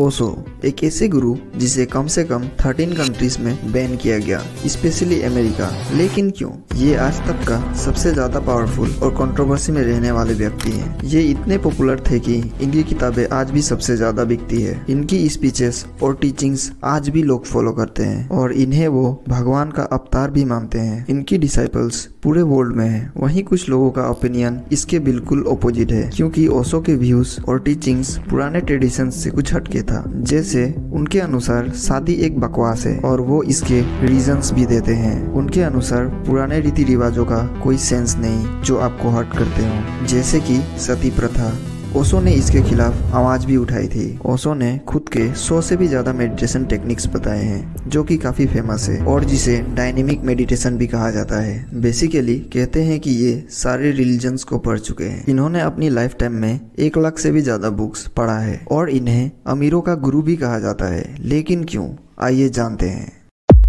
ओशो एक ऐसे गुरु जिसे कम से कम 13 कंट्रीज में बैन किया गया, स्पेशली अमेरिका। लेकिन क्यों? ये आज तक का सबसे ज्यादा पावरफुल और कंट्रोवर्सी में रहने वाले व्यक्ति हैं। ये इतने पॉपुलर थे कि इनकी किताबें आज भी सबसे ज्यादा बिकती है। इनकी स्पीचेस और टीचिंग्स आज भी लोग फॉलो करते हैं और इन्हें वो भगवान का अवतार भी मानते हैं। इनकी डिसाइपल्स पूरे वर्ल्ड में है। वहीं कुछ लोगों का ओपिनियन इसके बिल्कुल ऑपोजिट है, क्योंकि ओशो के व्यूज और टीचिंग्स पुराने ट्रेडिशन से कुछ हटके था। जैसे उनके अनुसार शादी एक बकवास है और वो इसके रीजंस भी देते हैं। उनके अनुसार पुराने रीति रिवाजों का कोई सेंस नहीं जो आपको हर्ट करते हो, जैसे कि सती प्रथा। ओशो ने इसके खिलाफ आवाज भी उठाई थी। ओशो ने खुद के 100 से भी ज्यादा मेडिटेशन टेक्निक्स बताए हैं जो कि काफी फेमस है और जिसे डायनेमिक मेडिटेशन भी कहा जाता है। बेसिकली कहते हैं कि ये सारे रिलीजन्स को पढ़ चुके हैं। इन्होंने अपनी लाइफ टाइम में 1 लाख से भी ज्यादा बुक्स पढ़ा है और इन्हें अमीरों का गुरु भी कहा जाता है। लेकिन क्यों? आइए जानते हैं।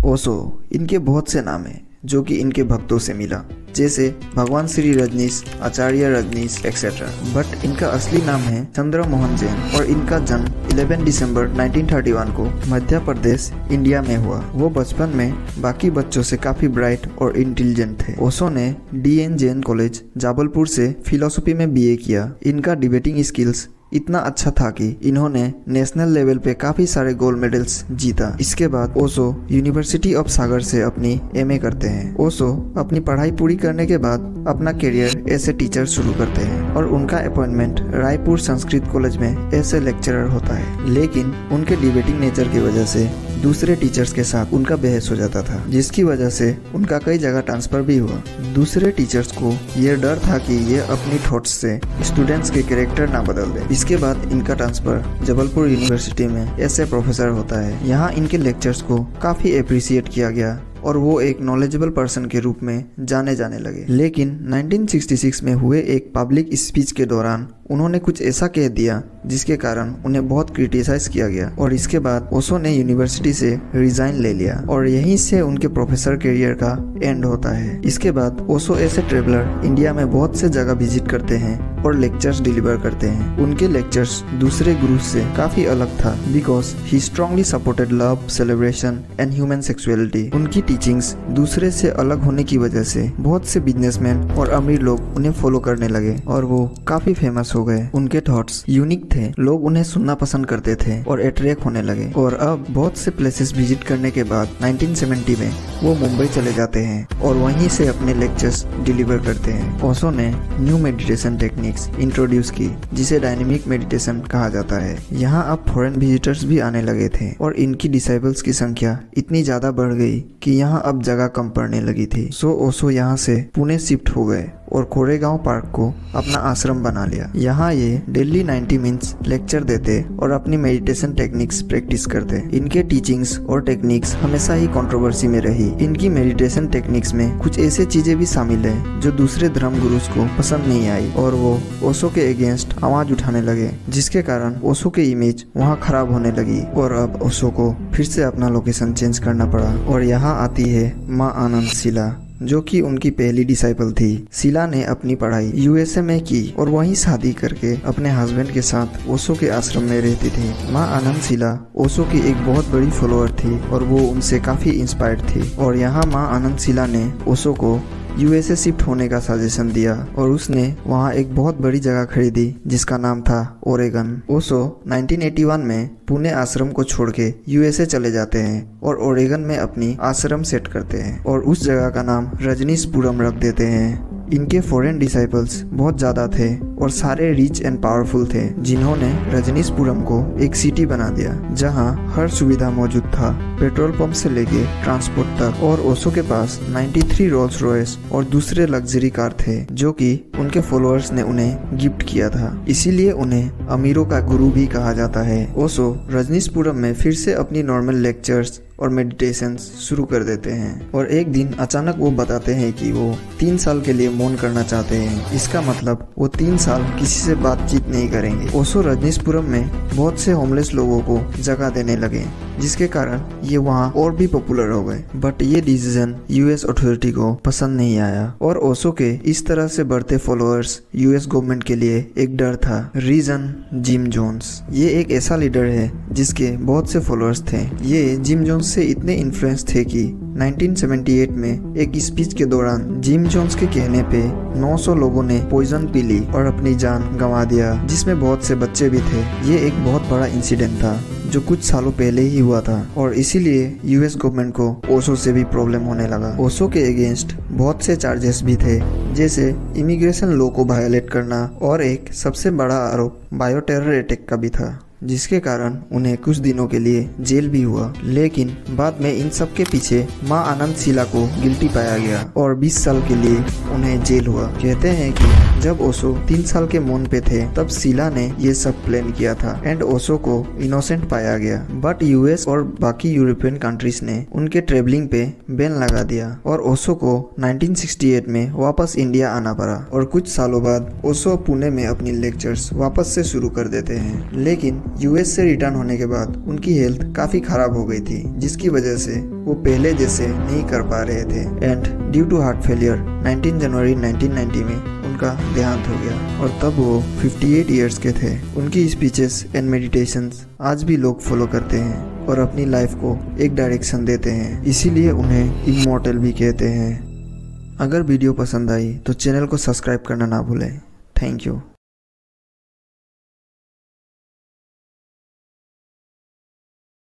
ओशो इनके बहुत से नाम हैं जो कि इनके भक्तों से मिला, जैसे भगवान श्री रजनीश, आचार्य रजनीश एक्सेट्रा। बट इनका असली नाम है चंद्र मोहन जैन और इनका जन्म 11 दिसंबर 1931 को मध्य प्रदेश, इंडिया में हुआ। वो बचपन में बाकी बच्चों से काफी ब्राइट और इंटेलिजेंट थे। ओशो ने DN जैन कॉलेज जाबलपुर से फिलोसफी में BA किया। इनका डिबेटिंग स्किल्स इतना अच्छा था कि इन्होंने नेशनल लेवल पे काफी सारे गोल्ड मेडल्स जीता। इसके बाद ओशो यूनिवर्सिटी ऑफ सागर से अपनी MA करते हैं। ओशो अपनी पढ़ाई पूरी करने के बाद अपना करियर एज ए टीचर शुरू करते हैं और उनका अपॉइंटमेंट रायपुर संस्कृत कॉलेज में एज ए लेक्चरर होता है। लेकिन उनके डिबेटिंग नेचर की वजह से दूसरे टीचर्स के साथ उनका बहस हो जाता था, जिसकी वजह से उनका कई जगह ट्रांसफर भी हुआ। दूसरे टीचर्स को ये डर था कि ये अपनी थॉट्स से स्टूडेंट्स के कैरेक्टर ना बदल दे। इसके बाद इनका ट्रांसफर जबलपुर यूनिवर्सिटी में एज ए प्रोफेसर होता है। यहाँ इनके लेक्चर्स को काफी अप्रिशिएट किया गया और वो एक नॉलेजेबल पर्सन के रूप में जाने लगे। लेकिन 1966 में हुए एक पब्लिक स्पीच के दौरान उन्होंने कुछ ऐसा कह दिया जिसके कारण उन्हें बहुत क्रिटिसाइज किया गया और इसके बाद ओशो ने यूनिवर्सिटी से रिजाइन ले लिया और यहीं से उनके प्रोफेसर करियर का एंड होता है। इसके बाद Osho as a traveller India में बहुत से जगह विजिट करते हैं और लेक्चर्स डिलीवर करते हैं। उनके लेक्चर्स दूसरे गुरुज से काफी अलग था because he strongly supported love, celebration and human sexuality. उनकी टीचिंग्स दूसरे से अलग होने की वजह से बहुत से बिजनेसमैन और अमीर लोग उन्हें फॉलो करने लगे और वो काफी फेमस हो गए। उनके थॉट्स यूनिक थे, लोग उन्हें सुनना पसंद करते थे और अट्रैक्ट होने लगे। और अब बहुत से प्लेसेस विजिट करने के बाद 1970 में वो मुंबई चले जाते हैं और वहीं से अपने लेक्चर्स डिलीवर करते हैं। ओशो ने न्यू मेडिटेशन टेक्निक्स इंट्रोड्यूस की जिसे डायनेमिक मेडिटेशन कहा जाता है। यहाँ अब फॉरेन विजिटर्स भी आने लगे थे और इनकी डिसाइपल्स की संख्या इतनी ज्यादा बढ़ गई कि यहाँ अब जगह कम पड़ने लगी थी। सो ओशो यहाँ से पुणे शिफ्ट हो गए और कोरेगांव पार्क को अपना आश्रम बना लिया। यहाँ ये डेली 90 मिनट्स लेक्चर देते और अपनी मेडिटेशन टेक्निक्स प्रैक्टिस करते। इनके टीचिंग्स और टेक्निक्स हमेशा ही कंट्रोवर्सी में रही। इनकी मेडिटेशन टेक्निक्स में कुछ ऐसे चीजें भी शामिल है जो दूसरे धर्म गुरुज को पसंद नहीं आई और वो ओशो के अगेंस्ट आवाज उठाने लगे, जिसके कारण ओशो की इमेज वहाँ खराब होने लगी और अब ओशो को फिर से अपना लोकेशन चेंज करना पड़ा। और यहाँ आती है माँ आनंद शिला, जो कि उनकी पहली डिसाइपल थी। शिला ने अपनी पढ़ाई USA में की और वहीं शादी करके अपने हस्बैंड के साथ ओशो के आश्रम में रहती थी। माँ आनंद शिला ओशो की एक बहुत बड़ी फॉलोअर थी और वो उनसे काफी इंस्पायर्ड थी। और यहाँ माँ आनंद शिला ने ओशो को USA शिफ्ट होने का सजेशन दिया और उसने वहाँ एक बहुत बड़ी जगह खरीदी जिसका नाम था ओरेगन। ओशो 1981 में पुणे आश्रम को छोड़ के USA चले जाते हैं और ओरेगन में अपनी आश्रम सेट करते हैं और उस जगह का नाम रजनीशपुरम रख देते हैं। इनके फॉरेन डिसाइपल्स बहुत ज्यादा थे और सारे रिच एंड पावरफुल थे, जिन्होंने रजनीशपुरम को एक सिटी बना दिया जहां हर सुविधा मौजूद था, पेट्रोल पंप से लेके ट्रांसपोर्ट तक। और ओशो के पास 93 रोल्स रॉयस और दूसरे लग्जरी कार थे जो कि उनके फॉलोअर्स ने उन्हें गिफ्ट किया था। इसीलिए उन्हें अमीरों का गुरु भी कहा जाता है। ओशो रजनीशपुरम में फिर से अपनी नॉर्मल लेक्चर्स और मेडिटेशन शुरू कर देते हैं और एक दिन अचानक वो बताते हैं कि वो 3 साल के लिए मौन करना चाहते हैं। इसका मतलब वो 3 साल किसी से बातचीत नहीं करेंगे। ओशो रजनीशपुरम में बहुत से होमलेस लोगों को जगह देने लगे, जिसके कारण ये वहाँ और भी पॉपुलर हो गए। बट ये डिसीजन यूएस अथॉरिटी को पसंद नहीं आया और ओशो के इस तरह से बढ़ते फॉलोअर्स यूएस गवर्नमेंट के लिए एक डर था। Reason Jim Jones. ये एक ऐसा लीडर है जिसके बहुत से फॉलोअर्स थे। ये जिम जोन्स से इतने इन्फ्लुएंस थे कि 1978 में एक स्पीच के दौरान जिम जोन्स के कहने पे 900 लोगों ने पॉइजन पी ली और अपनी जान गंवा दिया, जिसमें बहुत से बच्चे भी थे। ये एक बहुत बड़ा इंसिडेंट था जो कुछ सालों पहले ही हुआ था और इसीलिए यूएस गवर्नमेंट को ओशो से भी प्रॉब्लम होने लगा। ओशो के अगेंस्ट बहुत से चार्जेस भी थे, जैसे इमिग्रेशन लॉ को वायलेट करना और एक सबसे बड़ा आरोप बायो टेरर अटैक का भी था, जिसके कारण उन्हें कुछ दिनों के लिए जेल भी हुआ। लेकिन बाद में इन सब के पीछे मां आनंद शीला को गिल्टी पाया गया और 20 साल के लिए उन्हें जेल हुआ। कहते हैं कि जब ओशो 3 साल के मौन पे थे तब शीला ने ये सब प्लान किया था एंड ओशो को इनोसेंट पाया गया। बट यूएस और बाकी यूरोपियन कंट्रीज ने उनके ट्रेवलिंग पे बैन लगा दिया और ओशो को 1968 में वापस इंडिया आना पड़ा और कुछ सालों बाद ओशो पुणे में अपनी लेक्चर्स वापस से शुरू कर देते हैं। लेकिन यूएस से रिटर्न होने के बाद उनकी हेल्थ काफी खराब हो गई थी, जिसकी वजह से वो पहले जैसे नहीं कर पा रहे थे and due to heart failure 19 जनवरी 1990 में उनका देहांत हो गया और तब वो 58 इयर्स के थे। उनकी स्पीचेस एंड मेडिटेशंस आज भी लोग फॉलो करते हैं और अपनी लाइफ को एक डायरेक्शन देते हैं, इसीलिए उन्हें इमॉर्टल भी कहते हैं। अगर वीडियो पसंद आई तो चैनल को सब्सक्राइब करना ना भूलें। Thank you.